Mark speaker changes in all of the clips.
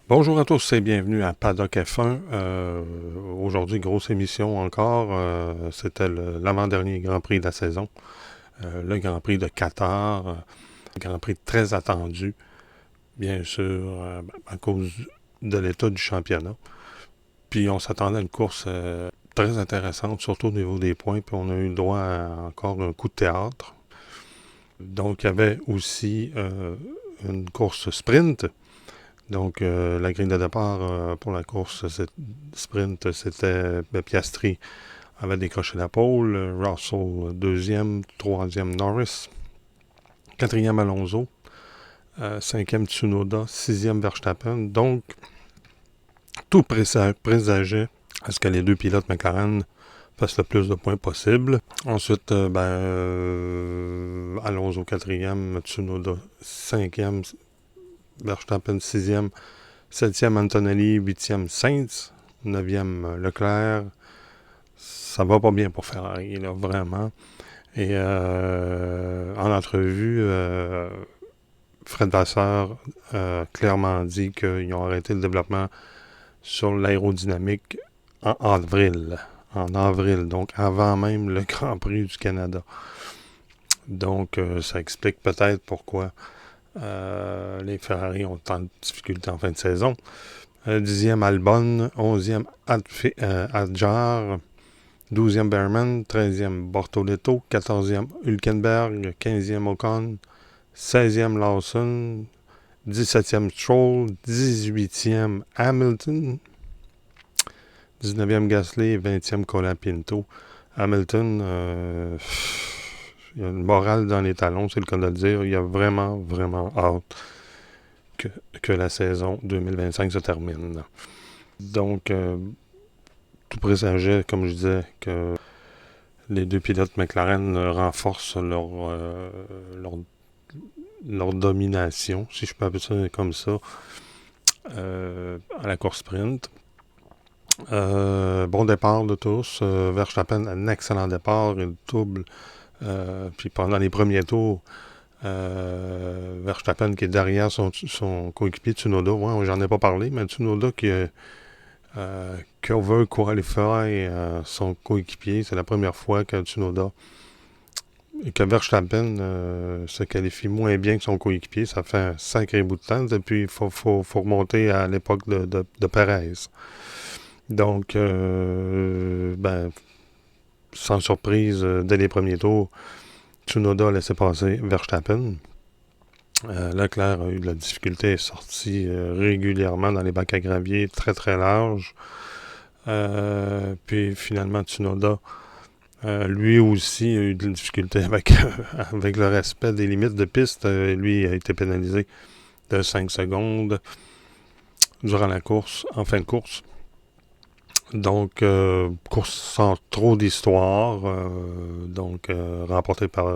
Speaker 1: Bonjour à tous et bienvenue à Paddock F1. Aujourd'hui, grosse émission encore. C'était l'avant-dernier Grand Prix de la saison, le Grand Prix de Qatar, un Grand Prix très attendu, bien sûr, à cause de l'état du championnat. Puis on s'attendait à une course très intéressante, surtout au niveau des points, puis on a eu le droit à encore un coup de théâtre. Donc il y avait aussi une course sprint. Donc, la grille de départ pour la course sprint, c'était Piastri avait décroché la pole, Russell deuxième, troisième Norris, quatrième Alonso, cinquième Tsunoda, sixième Verstappen. Donc, tout présageait à ce que les deux pilotes McLaren fassent le plus de points possible. Ensuite, Alonso quatrième, Tsunoda cinquième, Verstappen sixième, septième Antonelli, huitième Sainz, neuvième Leclerc. Ça va pas bien pour Ferrari, là, vraiment. Et en entrevue, Fred Vasseur a clairement dit qu'ils ont arrêté le développement sur l'aérodynamique en avril. En avril, donc avant même le Grand Prix du Canada. Donc, ça explique peut-être pourquoi les Ferrari ont tant de difficultés en fin de saison. 10e Albon, 11e Adjar, 12e Berman, 13e Bortoletto, 14e Hülkenberg, 15e Ocon, 16e Lawson, 17e Stroll, 18e Hamilton, 19e Gasly, 20e Colapinto. Hamilton, il y a une morale dans les talons, c'est le cas de le dire. Il a vraiment, vraiment hâte que la saison 2025 se termine. Donc, tout présageait, comme je disais, que les deux pilotes McLaren renforcent leur domination, si je peux appeler ça comme ça, à la course sprint. Bon départ de tous. Verstappen, un excellent départ, il double. Puis pendant les premiers tours, Verstappen qui est derrière son coéquipier Tsunoda, ouais, j'en ai pas parlé, mais Tsunoda qui over qualify son coéquipier. C'est la première fois que Tsunoda et que Verstappen se qualifie moins bien que son coéquipier. Ça fait un sacré bout de temps. Et puis, il faut remonter à l'époque de Perez. Donc, sans surprise, dès les premiers tours, Tsunoda a laissé passer Verstappen. Leclerc a eu de la difficulté, est sorti régulièrement dans les bacs à gravier très très larges. Puis finalement, Tsunoda, lui aussi, a eu de la difficulté avec le respect des limites de piste. Lui a été pénalisé de 5 secondes durant la course, en fin de course. Donc, course sans trop d'histoire, remportée par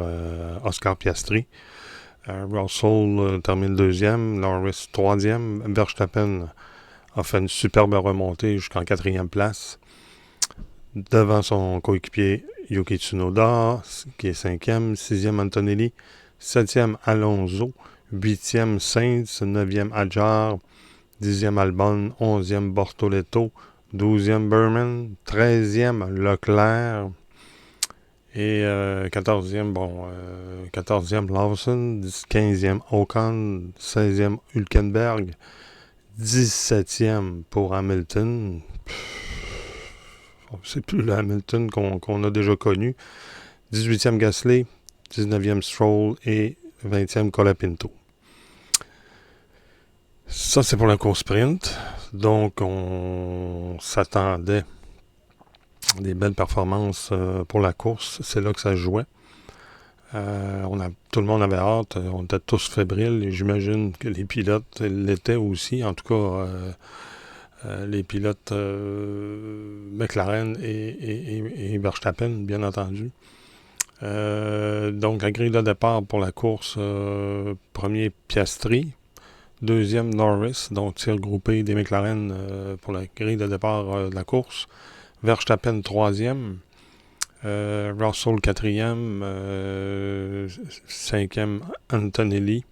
Speaker 1: Oscar Piastri. Russell termine deuxième, Norris troisième, Verstappen a fait une superbe remontée jusqu'en quatrième place devant son coéquipier Yuki Tsunoda, qui est cinquième, sixième Antonelli, septième Alonso, huitième Sainz, neuvième Adjar, dixième Albon, onzième Bortoletto, douzième Berman, treizième Leclerc et quatorzième Lawson, quinzième Ocon, seizième Hülkenberg, dix-septième pour Hamilton. C'est plus le Hamilton qu'on a déjà connu. 18e Gasly, 19e Stroll et 20e Colapinto. Ça, c'est pour la course sprint. Donc, on s'attendait à des belles performances pour la course. C'est là que ça jouait. Tout le monde avait hâte. On était tous fébriles. Et j'imagine que les pilotes l'étaient aussi. En tout cas, les pilotes McLaren et Verstappen, bien entendu. Donc, la grille de départ pour la course, premier Piastri, deuxième Norris, donc tir groupé des McLaren pour la grille de départ de la course. Verstappen troisième, Russell quatrième, cinquième Antonelli,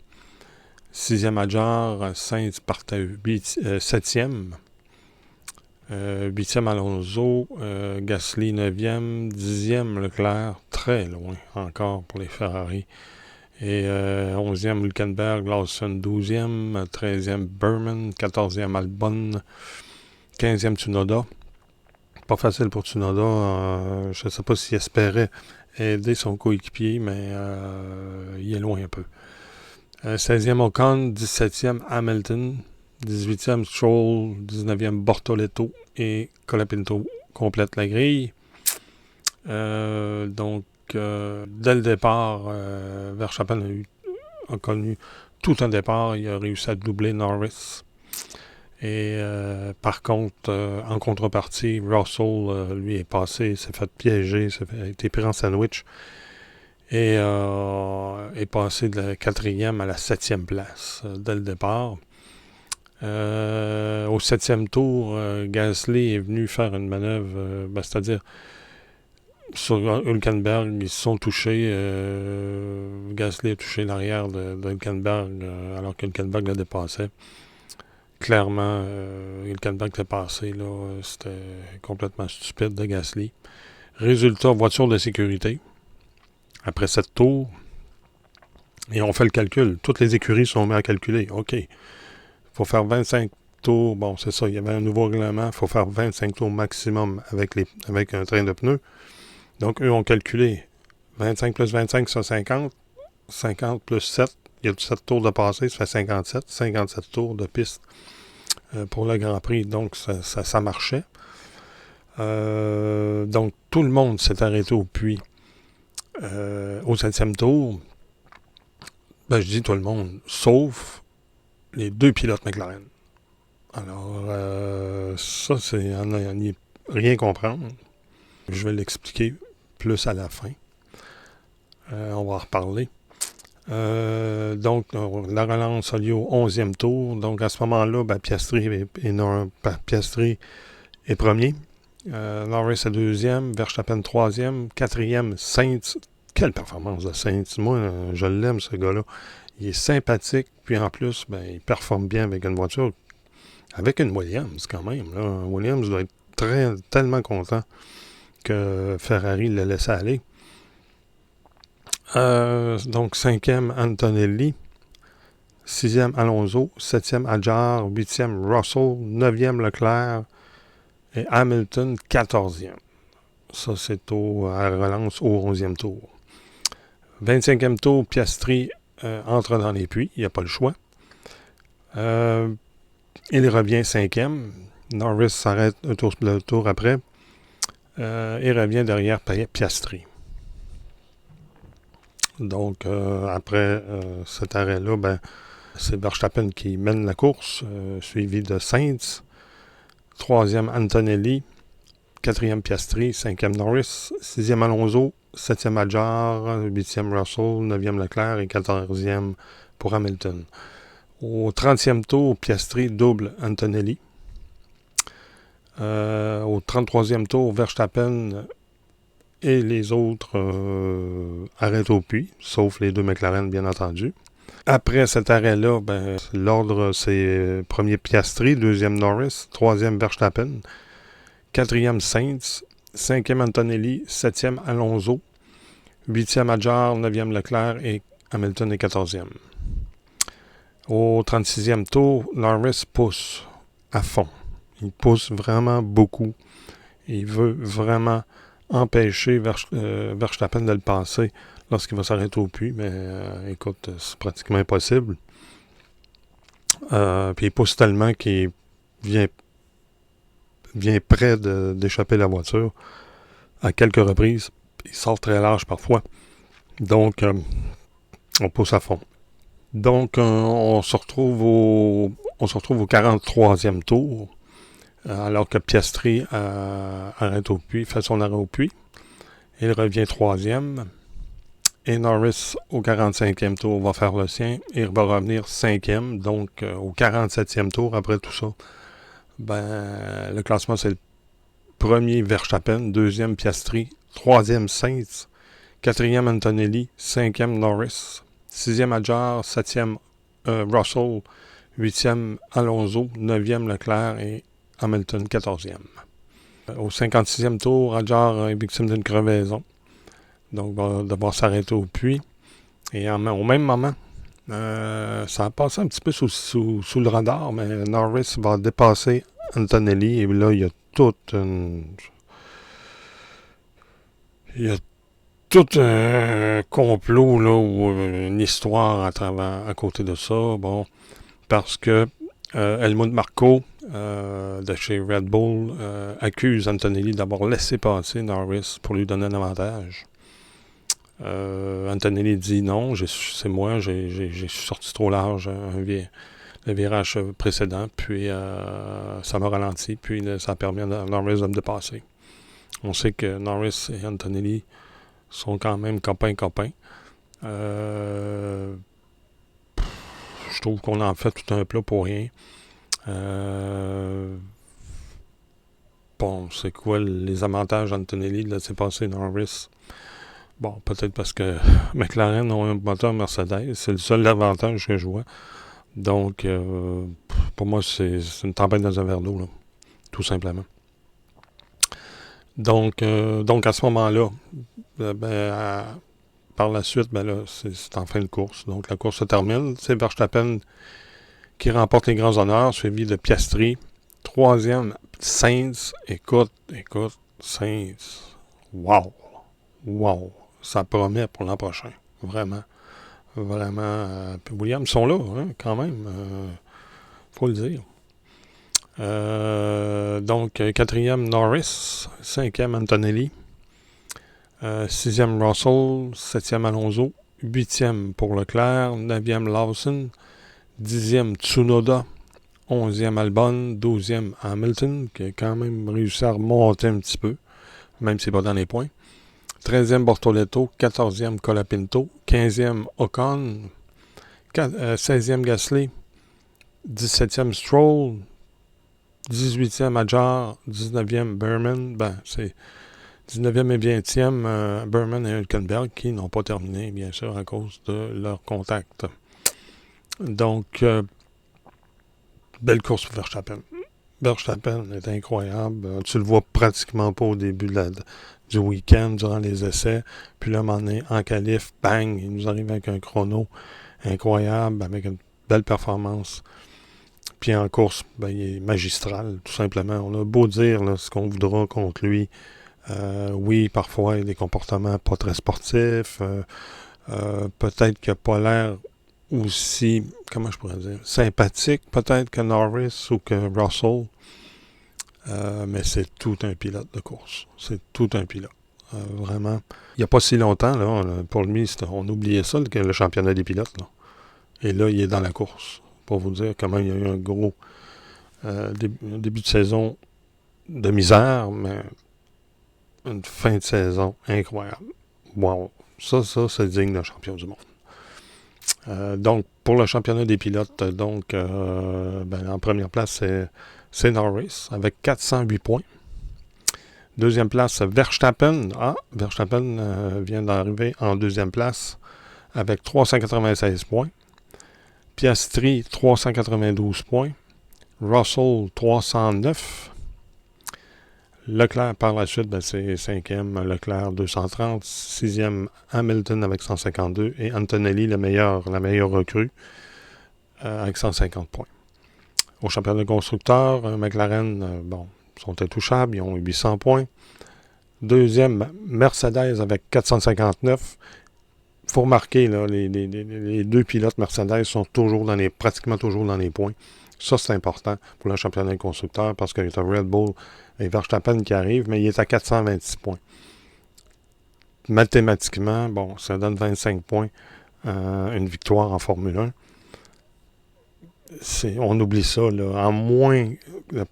Speaker 1: 6e Adjar, Sainz partait 7e. 8e Alonso, Gasly 9e, 10e Leclerc, très loin encore pour les Ferrari. Et 11e Hülkenberg, Lawson 12e, 13e Berman, 14e Albon, 15e Tsunoda. Pas facile pour Tsunoda, je ne sais pas s'il espérait aider son coéquipier, mais il est loin un peu. 16e Ocon, 17e Hamilton, 18e Stroll, 19e Bortoleto et Colapinto complète la grille. Donc, dès le départ, Verstappen a connu tout un départ. Il a réussi à doubler Norris. Et par contre, en contrepartie, Russell, lui, est passé, s'est fait piéger, a été pris en sandwich et est passé de la 4e à la 7e place dès le départ. Au 7e tour, Gasly est venu faire une manœuvre, c'est-à-dire sur Hülkenberg, ils se sont touchés. Gasly a touché l'arrière de Hülkenberg alors qu'Hülkenberg le dépassait. Clairement, Hülkenberg était passé, là, c'était complètement stupide de Gasly. Résultat, voiture de sécurité. Après 7 tours, et on fait le calcul. Toutes les écuries sont mises à calculer. OK. Il faut faire 25 tours. Bon, c'est ça, il y avait un nouveau règlement. Il faut faire 25 tours maximum avec un train de pneus. Donc, eux ont calculé 25 plus 25, ça 50. 50 plus 7, il y a 7 tours de passé, ça fait 57. 57 tours de piste pour le Grand Prix. Donc, ça marchait. Donc, tout le monde s'est arrêté au puits au 7e tour. Ben, je dis tout le monde, sauf les 2 pilotes McLaren. Alors, ça, c'est à n'y rien comprendre. Je vais l'expliquer plus à la fin. On va en reparler. Donc, la relance a lieu au 11e tour. Donc, à ce moment-là, Piastri est premier. Norris est 2e. Verstappen 3e. 4e, Sainz. Quelle performance de Sainz. Moi, je l'aime, ce gars-là. Il est sympathique. Puis en plus, il performe bien avec une voiture. Avec une Williams, quand même. Là. Williams doit être tellement content que Ferrari le laisse aller. Donc, 5e, Antonelli. 6e, Alonso. 7e, Adjar. 8e, Russell. 9e, Leclerc. Et Hamilton, 14e. Ça, c'est à la relance au 11e tour. 25e tour, Piastri entre dans les puits. Il n'y a pas le choix. Il revient 5e. Norris s'arrête le tour après. Et revient derrière Piastri. Donc, après cet arrêt-là, c'est Verstappen qui mène la course, suivi de Sainz. 3e, Antonelli. 4e, Piastri. 5e, Norris. 6e, Alonso. 7e, Adjar. 8e, Russell. 9e, Leclerc. Et 14e pour Hamilton. Au 30e tour, Piastri double Antonelli. Au 33e tour, Verstappen et les autres arrêtent au puits, sauf les 2 McLaren, bien entendu. Après cet arrêt-là, l'ordre, c'est premier Piastri, 2e Norris, 3e Verstappen, 4e Sainz, 5e Antonelli, 7e Alonso, 8e Adjar, 9e Leclerc et Hamilton est 14e. Au 36e tour, Norris pousse à fond. Il pousse vraiment beaucoup. Il veut vraiment empêcher Verstappen de le passer lorsqu'il va s'arrêter au puits. Mais écoute, c'est pratiquement impossible. Puis il pousse tellement qu'il vient près d'échapper la voiture à quelques reprises. Il sort très large parfois. Donc, on pousse à fond. Donc, on se retrouve au 43e tour, alors que Piastri arrête au puits, fait son arrêt au puits. Il revient 3e. Et Norris, au 45e tour, va faire le sien. Il va revenir 5e. Donc, au 47e tour, après tout ça, le classement, c'est le premier Verstappen, 2e Piastri, 3e Sainz, 4e Antonelli, 5e Norris, 6e Adjar, 7e Russell, 8e Alonso, 9e Leclerc et Hamilton, 14e. Au 56e tour, Roger est victime d'une crevaison. Donc, va devoir s'arrêter au puits. Et au même moment, ça a passé un petit peu sous le radar, mais Norris va dépasser Antonelli. Et là, il y a tout un complot, là, ou une histoire à côté de ça. Bon, parce que Helmut Marko, de chez Red Bull, accuse Antonelli d'avoir laissé passer Norris pour lui donner un avantage. Antonelli dit non, c'est moi, j'ai sorti trop large le virage précédent, puis ça m'a ralenti, puis ça a permis à Norris de me dépasser. On sait que Norris et Antonelli sont quand même copains. Je trouve qu'on en fait tout un plat pour rien. Bon, c'est quoi les avantages d'Antonelli de laisser passer Norris? Bon, peut-être parce que McLaren ont un moteur Mercedes. C'est le seul avantage que je vois. Donc, pour moi, c'est une tempête dans un verre d'eau, là, tout simplement. Donc à ce moment-là, par la suite, là, c'est en fin de course. Donc, la course se termine. C'est Verstappen qui remporte les grands honneurs, suivi de Piastri. 3e, Sainz. Écoute, Sainz. Wow. Ça promet pour l'an prochain. Vraiment. Williams sont là, hein, quand même. Faut le dire. Donc, 4e, Norris. 5e, Antonelli. 6e, Russell. 7e, Alonso. 8e pour Leclerc. 9e, Lawson. 10e, Tsunoda. 11e, Albon. 12e, Hamilton, qui a quand même réussi à remonter un petit peu, même si c'est pas dans les points. 13e, Bortoletto. 14e, Colapinto. 15e, Ocon. 16e, Gasly. 17e, Stroll. 18e, Adjar. 19e, Berman. C'est 19e et 20e, Berman et Hülkenberg qui n'ont pas terminé, bien sûr, à cause de leur contact. Donc, belle course pour Verstappen. Verstappen est incroyable. Tu le vois pratiquement pas au début du week-end, durant les essais. Puis là, à un moment donné, en qualif, bang, il nous arrive avec un chrono incroyable, avec une belle performance. Puis en course, il est magistral, tout simplement. On a beau dire là, ce qu'on voudra contre lui. Oui, parfois, il y a des comportements pas très sportifs. Peut-être qu'il n'a pas l'air aussi, comment je pourrais dire, sympathique peut-être que Norris ou que Russell. Mais c'est tout un pilote de course. C'est tout un pilote. Vraiment. Il n'y a pas si longtemps, là, pour lui, on oubliait ça, le championnat des pilotes. Là. Et là, il est dans la course. Pour vous dire comment il y a eu un gros début de saison de misère, mais une fin de saison incroyable. Wow. Ça, c'est digne d'un champion du monde. Donc, pour le championnat des pilotes, en première place, c'est Norris avec 408 points. Deuxième place, Verstappen. Verstappen vient d'arriver en deuxième place avec 396 points. Piastri, 392 points. Russell, 309. Leclerc, par la suite, c'est 5e. Leclerc, 230. 6e, Hamilton avec 152. Et Antonelli, la meilleure recrue, avec 150 points. Au championnat de constructeurs, McLaren, sont intouchables. Ils ont 800 points. Deuxième, Mercedes avec 459. Il faut remarquer, là, les deux pilotes Mercedes sont pratiquement toujours dans les points. Ça, c'est important pour le championnat de constructeurs parce qu'il y a Red Bull et Verstappen qui arrivent, mais il est à 426 points. Mathématiquement, ça donne 25 points, une victoire en Formule 1. On oublie ça, là. En moins,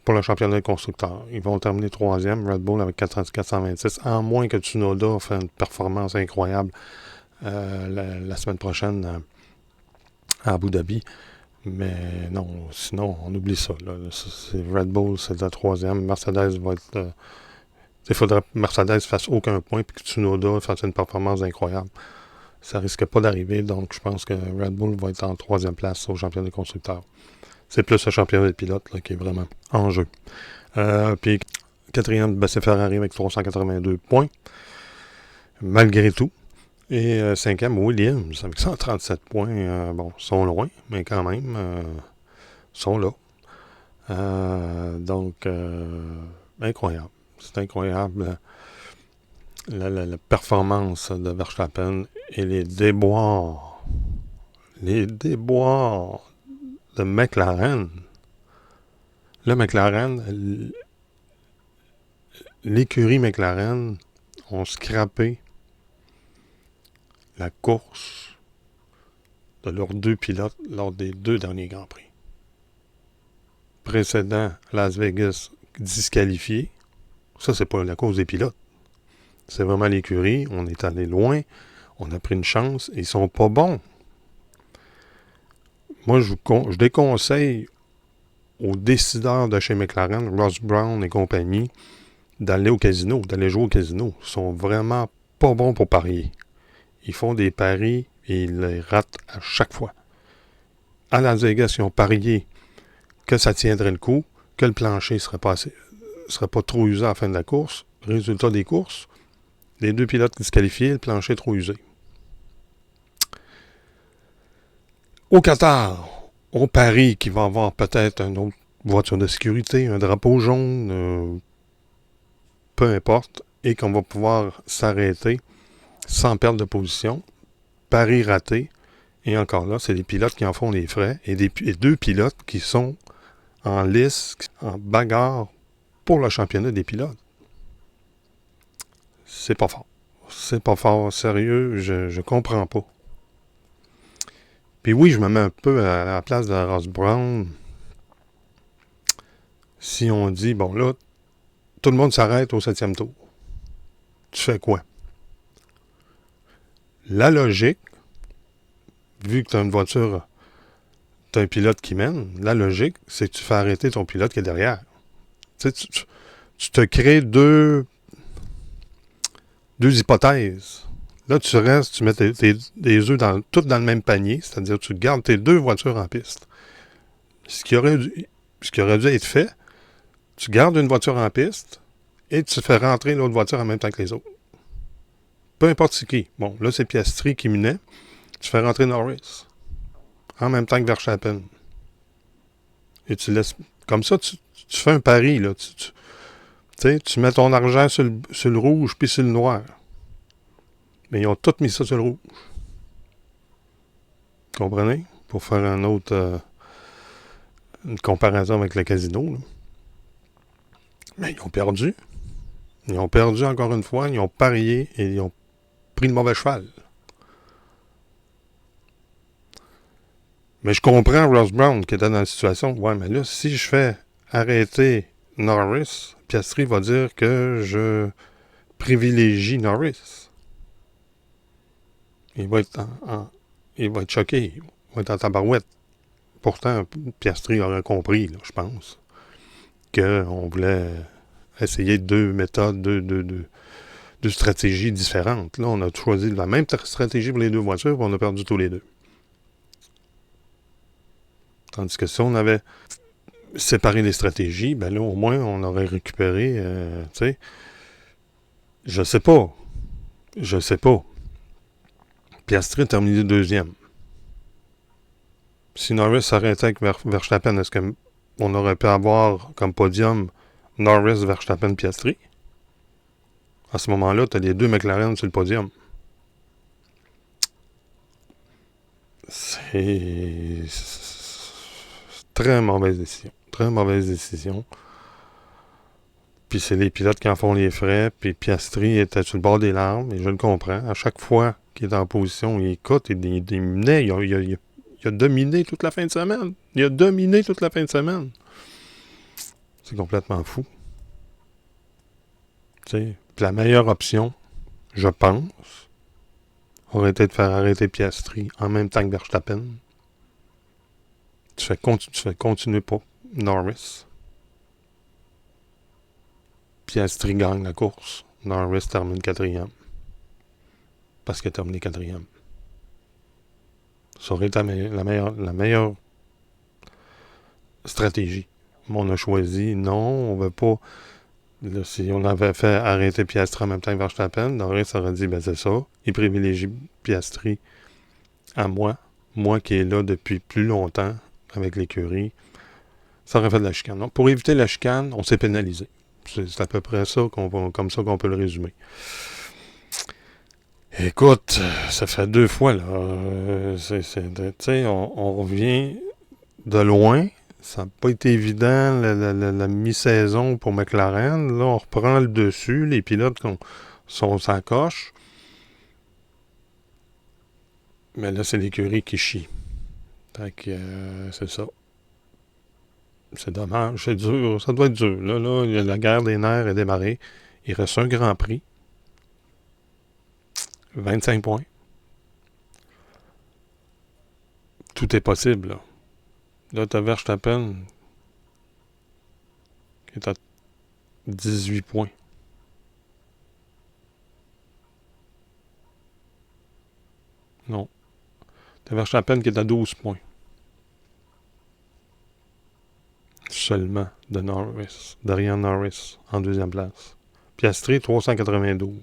Speaker 1: pour le championnat de constructeurs, ils vont terminer 3e, Red Bull avec 426, en moins que Tsunoda fait une performance incroyable la semaine prochaine à Abu Dhabi. Mais non, sinon, on oublie ça. Là. C'est Red Bull, c'est la 3e. Mercedes va être... il faudrait que Mercedes fasse aucun point et que Tsunoda fasse une performance incroyable. ça risque pas d'arriver. Donc, je pense que Red Bull va être en troisième place au championnat des constructeurs. C'est plus le championnat des pilotes là, qui est vraiment en jeu. Puis, quatrième, c'est Ferrari avec 382 points, malgré tout. Et cinquième, Williams avec 137 points. Bon, ils sont loin, mais quand même, sont là. Donc, incroyable. C'est incroyable la performance de Verstappen et les déboires de McLaren. Le McLaren, l'écurie McLaren ont scrappé la course de leurs deux pilotes lors des deux derniers Grands Prix. Précédent, Las Vegas disqualifié. Ça, c'est pas la cause des pilotes. C'est vraiment l'écurie. On est allé loin. On a pris une chance. Ils sont pas bons. Moi, je déconseille aux décideurs de chez McLaren, Ross Brown et compagnie, d'aller au casino, d'aller jouer au casino. Ils sont vraiment pas bons pour parier. Ils font des paris et ils les ratent à chaque fois. À Las Vegas, ils ont parié que ça tiendrait le coup, que le plancher serait pas trop usé à la fin de la course. Résultat des courses, les deux pilotes disqualifiés, le plancher trop usé. Au Qatar, on parie qu'il va y avoir peut-être une autre voiture de sécurité, un drapeau jaune, peu importe, et qu'on va pouvoir s'arrêter sans perdre de position. Pari raté. Et encore là, c'est les pilotes qui en font les frais et deux pilotes qui sont en lice, en bagarre pour le championnat des pilotes. C'est pas fort. C'est pas fort. Sérieux, je comprends pas. Puis oui, je me mets un peu à la place de Ross Brown. Si on dit, bon là, tout le monde s'arrête au 7e tour. Tu fais quoi? La logique, vu que tu as une voiture, tu as un pilote qui mène, la logique, c'est que tu fais arrêter ton pilote qui est derrière. Tu sais, tu te crées deux hypothèses. Là, tu restes, tu mets des œufs toutes dans le même panier, c'est-à-dire tu gardes tes deux voitures en piste. Ce qui aurait dû être fait, tu gardes une voiture en piste et tu fais rentrer l'autre voiture en même temps que les autres. Peu importe c'est qui. Bon, là, c'est Piastri qui menait. Tu fais rentrer Norris en même temps que Verstappen. Et tu laisses... Comme ça, tu fais un pari, là. Tu mets ton argent sur le rouge puis sur le noir. Mais ils ont tous mis ça sur le rouge. Comprenez? Pour faire une comparaison avec le casino. Là. Mais ils ont perdu. Ils ont perdu encore une fois. Ils ont parié et ils ont pris le mauvais cheval. Mais je comprends Ross Brown qui était dans la situation. Ouais, mais là, si je fais arrêter Norris, Piastri va dire que je privilégie Norris. Il va être choqué. Il va être en tabarouette. Pourtant, Piastri aurait compris, là, je pense, qu'on voulait essayer deux méthodes, deux stratégies différentes. Là, on a choisi la même stratégie pour les deux voitures, et on a perdu tous les deux. Tandis que si on avait séparé les stratégies, ben là, au moins, on aurait récupéré, tu sais, je sais pas. Piastri a terminé deuxième. Si Norris s'arrêtait avec Verstappen, est-ce qu'on aurait pu avoir comme podium Norris, Verstappen, Piastri? À ce moment-là, tu as les deux McLaren sur le podium. C'est très mauvaise décision. Très mauvaise décision. Puis c'est les pilotes qui en font les frais. Puis Piastri était sur le bord des larmes, et je le comprends. À chaque fois qu'il est en position, il écoute, il menait. Il a dominé toute la fin de semaine. C'est complètement fou. T'sais, la meilleure option, je pense, aurait été de faire arrêter Piastri en même temps que Verstappen. Tu fais continuer pas Norris. Piastri gagne la course. Norris termine quatrième. Parce qu'il a terminé quatrième. Ça aurait été la meilleure stratégie. Mais on a choisi, non, on ne veut pas. Là, si on avait fait arrêter Piastri en même temps que Verstappen, Norris aurait dit, ben c'est ça, il privilégie Piastri à moi qui est là depuis plus longtemps avec l'écurie, ça aurait fait de la chicane. Donc, pour éviter la chicane, on s'est pénalisé. C'est à peu près ça comme ça qu'on peut le résumer. Écoute, ça fait 2 fois, là. On revient de loin. Ça n'a pas été évident, la mi-saison pour McLaren. Là, on reprend le dessus. Les pilotes sont sans coche. Mais là, c'est l'écurie qui chie. Fait que, c'est ça. C'est dommage, c'est dur. Ça doit être dur. Là, la guerre des nerfs est démarrée. Il reste un Grand Prix. 25 points. Tout est possible, là. Là, t'as Verstappen qui est à 18 points. Non. T'as Verstappen qui est à 12 points. Seulement de Norris. Derrière Norris, en deuxième place. Piastri, 392.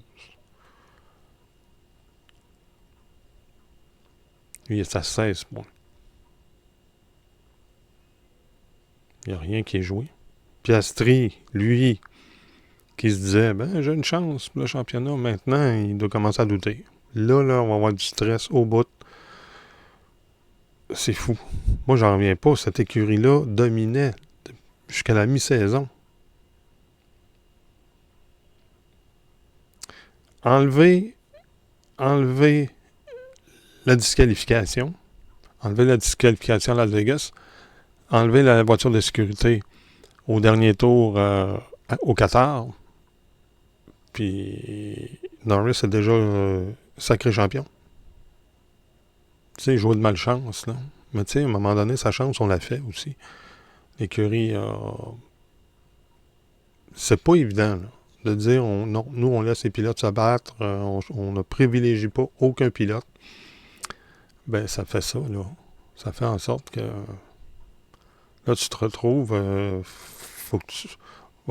Speaker 1: Lui, il est à 16 points. Il n'y a rien qui est joué. Piastri, lui, qui se disait, ben, j'ai une chance pour le championnat. Maintenant, il doit commencer à douter. Là, on va avoir du stress au bout. C'est fou. Moi, j'en reviens pas. Cette écurie-là dominait jusqu'à la mi-saison. Enlever la disqualification. Enlever la disqualification à Las Vegas. Enlever la voiture de sécurité au dernier tour au Qatar. Puis Norris est déjà sacré champion. Tu sais, jouer de malchance, là. Mais tu sais, à un moment donné, sa chance, on l'a fait aussi. L'écurie, c'est pas évident, là, de dire, non, nous, on laisse les pilotes se battre, on ne privilégie pas aucun pilote. Ben, ça fait ça, là. Ça fait en sorte que là, tu te retrouves, va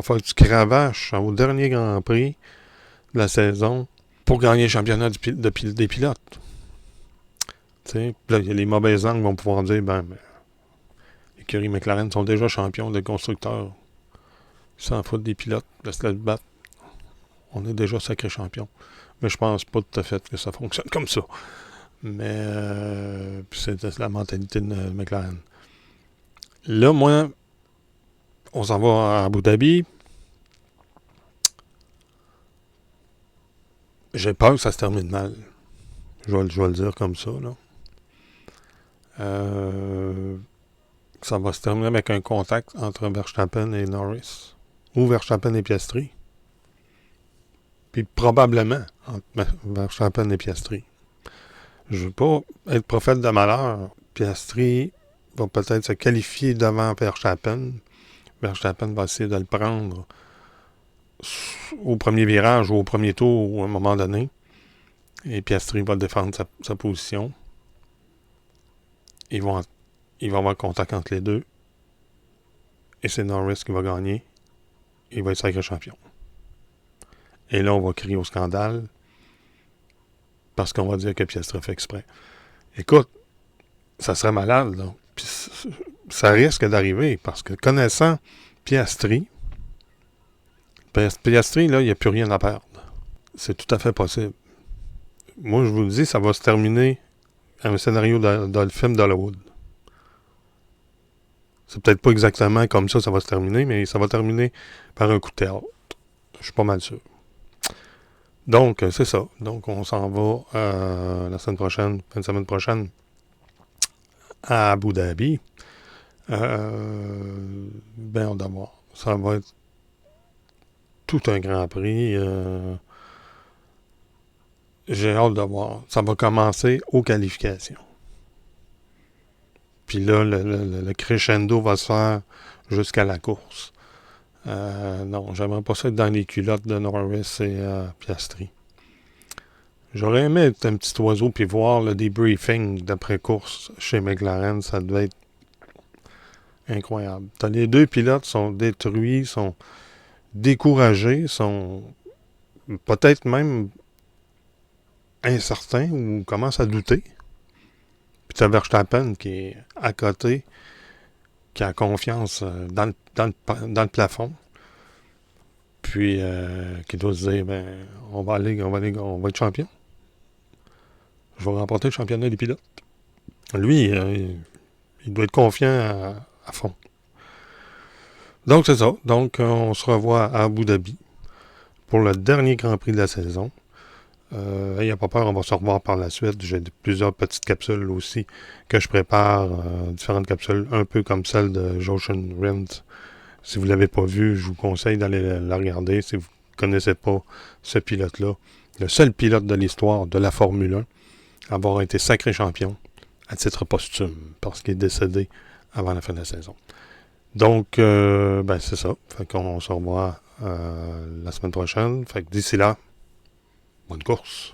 Speaker 1: falloir que tu cravaches au dernier Grand Prix de la saison pour gagner le championnat des pilotes. T'sais, là, il y a les mauvais angles qui vont pouvoir dire, ben, les Curie McLaren sont déjà champions de constructeurs. Ils s'en foutent des pilotes, laisse-les battre. On est déjà sacré champion. Mais je pense pas tout à fait que ça fonctionne comme ça. Mais c'est la mentalité de McLaren. Là, moi, on s'en va à Abu Dhabi. J'ai peur que ça se termine mal. Je vais le dire comme ça, là. Ça va se terminer avec un contact entre Verstappen et Norris. Ou Verstappen et Piastri. Puis probablement entre Verstappen et Piastri. Je veux pas être prophète de malheur. Piastri va peut-être se qualifier devant Verstappen. Verstappen va essayer de le prendre au premier virage ou au premier tour à un moment donné. Et Piastri va défendre sa position. Il va avoir contact entre les deux. Et c'est Norris qui va gagner. Il va être sacré champion. Et là, on va crier au scandale parce qu'on va dire que Piastri a fait exprès. Écoute, ça serait malade, là. Puis ça risque d'arriver parce que connaissant Piastri, là, il n'y a plus rien à perdre. C'est tout à fait possible. Moi, je vous le dis, ça va se terminer un scénario dans le film d'Hollywood. C'est peut-être pas exactement comme ça va se terminer, mais ça va terminer par un coup de théâtre. Je suis pas mal sûr. Donc, c'est ça. Donc, on s'en va la semaine prochaine, fin de semaine prochaine, à Abu Dhabi. Ben, on va voir. Ça va être tout un Grand Prix. J'ai hâte de voir. Ça va commencer aux qualifications. Puis là, le crescendo va se faire jusqu'à la course. Non, j'aimerais pas ça être dans les culottes de Norris et Piastri. J'aurais aimé être un petit oiseau puis voir le debriefing d'après-course chez McLaren. Ça devait être incroyable. T'as les deux pilotes sont détruits, sont découragés, sont peut-être même incertains ou commencent à douter. Puis t'as Verstappen qui est à côté, qui a confiance dans le plafond. Puis qui doit se dire, ben, on va être champion. Je vais remporter le championnat des pilotes. Lui, il doit être confiant à fond. Donc c'est ça. Donc on se revoit à Abu Dhabi pour le dernier Grand Prix de la saison. Il n'y a pas peur, on va se revoir par la suite. J'ai plusieurs petites capsules aussi que je prépare, différentes capsules, un peu comme celle de Jochen Rindt. Si vous ne l'avez pas vu, je vous conseille d'aller la regarder. Si vous ne connaissez pas ce pilote-là, le seul pilote de l'histoire de la Formule 1 à avoir été sacré champion à titre posthume, parce qu'il est décédé avant la fin de la saison. Donc, ben c'est ça. Fait qu'on se revoit la semaine prochaine. Fait que d'ici là, bonne course.